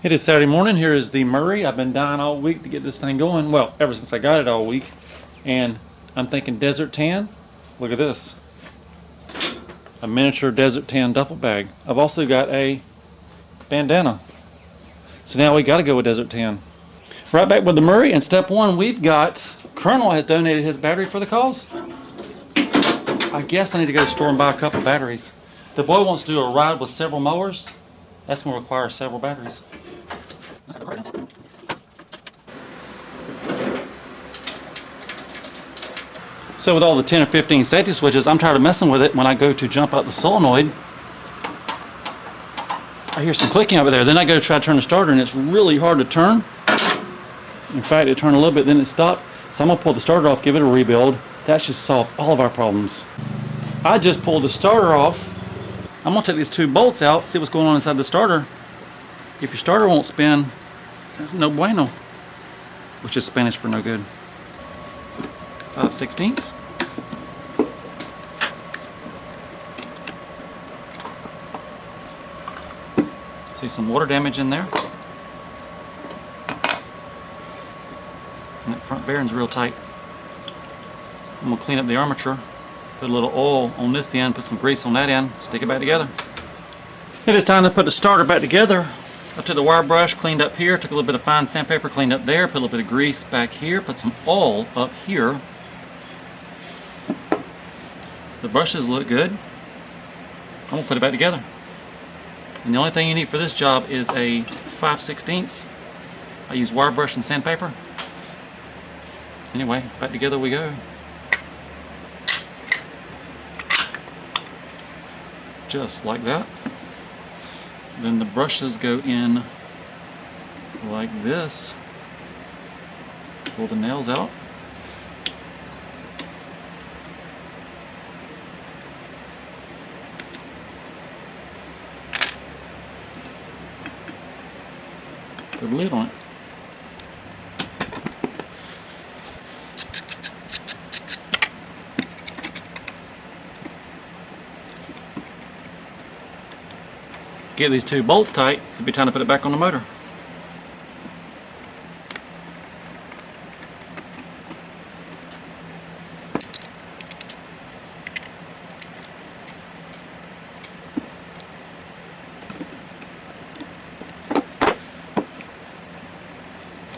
It is Saturday morning. Here is the Murray. I've been dying all week to get this thing going. Well, ever since I got it all week. And I'm thinking desert tan. Look at this. A miniature desert tan duffel bag. I've also got a bandana. So now we got to go with desert tan. Right back with the Murray. And step one, we've got Colonel has donated his battery for the cause. I guess I need to go to the store and buy a couple batteries. The boy wants to do a ride with several mowers. That's going to require several batteries. So with all the 10 or 15 safety switches, I'm tired of messing with it. When I go to jump out the solenoid, I hear some clicking over there. Then I go to try to turn the starter and it's really hard to turn. In fact, it turned a little bit, then it stopped. So I'm going to pull the starter off, give it a rebuild. That should solve all of our problems. I just pulled the starter off. I'm going to take these two bolts out, see what's going on inside the starter. If your starter won't spin, that's no bueno, which is Spanish for no good. 5/16. See some water damage in there. And that front bearing's real tight. I'm going to clean up the armature, put a little oil on this end, put some grease on that end, stick it back together. It is time to put the starter back together. I took the wire brush, cleaned up here, took a little bit of fine sandpaper, cleaned up there, put a little bit of grease back here, put some oil up here. The brushes look good. I'm going to put it back together. And the only thing you need for this job is a 5/16. I use wire brush and sandpaper. Anyway, back together we go. Just like that. Then the brushes go in like this. Pull the nails out. Put a lid on it. Get these two bolts tight, it'll be time to put it back on the motor.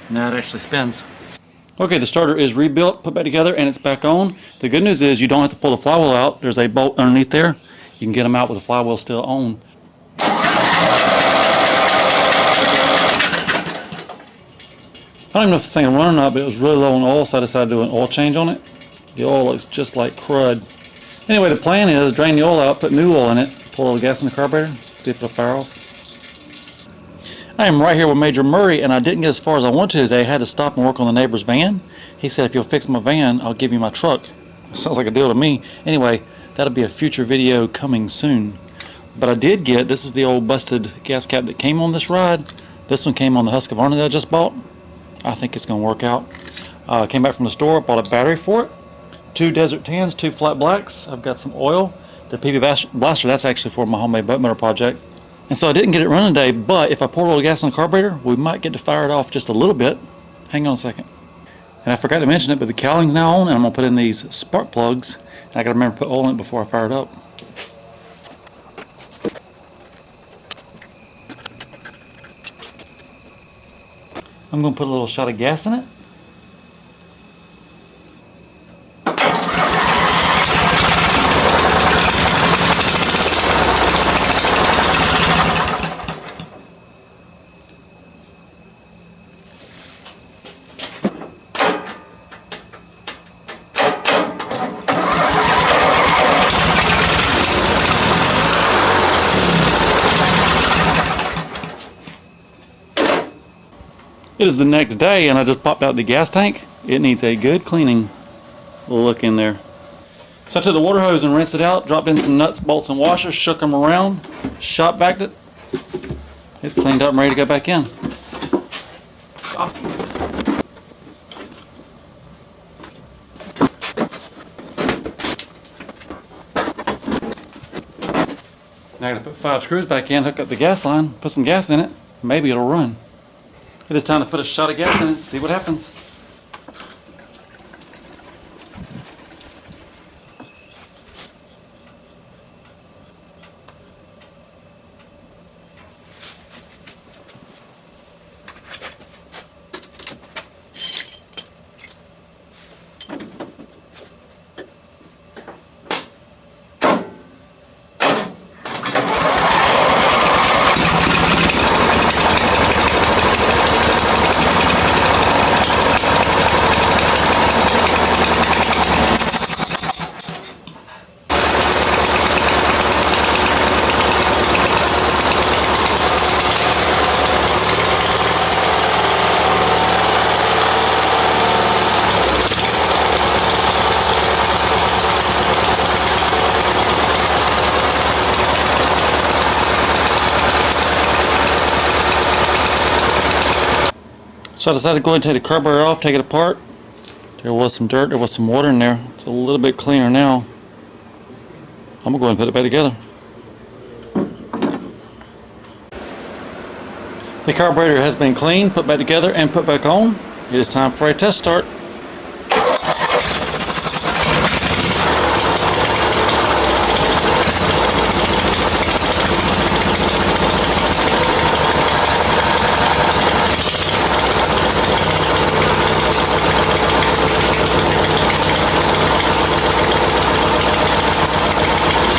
Now it actually spins. Okay, the starter is rebuilt, put back together, and it's back on. The good news is you don't have to pull the flywheel out. There's a bolt underneath there. You can get them out with the flywheel still on. I don't even know if this thing will run or not, but it was really low on oil, so I decided to do an oil change on it. The oil looks just like crud. Anyway, the plan is drain the oil out, put new oil in it, pour a little gas in the carburetor, see if it'll fire off. I am right here with Major Murray, and I didn't get as far as I wanted to today. I had to stop and work on the neighbor's van. He said, if you'll fix my van, I'll give you my truck. Sounds like a deal to me. Anyway, that'll be a future video coming soon. But I did get, this is the old busted gas cap that came on this ride. This one came on the Husqvarna that I just bought. I think it's going to work out. Came back from the store, bought a battery for it. 2 desert tans, 2 flat blacks. I've got some oil. The PB blaster, that's actually for my homemade boat motor project. And so I didn't get it running today, but if I pour a little gas in the carburetor, we might get to fire it off just a little bit. Hang on a second. And I forgot to mention it, but the cowling's now on, and I'm going to put in these spark plugs. And I got to remember to put oil in it before I fire it up. I'm going to put a little shot of gas in it. It is the next day and I just popped out the gas tank. It needs a good cleaning. Look in there. So I took the water hose and rinsed it out, dropped in some nuts, bolts, and washers, shook them around, shop vacuumed it. It's cleaned up and ready to go back in. Now I gotta put 5 screws back in, hook up the gas line, put some gas in it, maybe it'll run. It is time to put a shot of gas in it and see what happens. So I decided to go ahead and take the carburetor off, take it apart. There was some dirt, there was some water in there. It's a little bit cleaner now. I'm going to go ahead and put it back together. The carburetor has been cleaned, put back together, and put back on. It is time for a test start.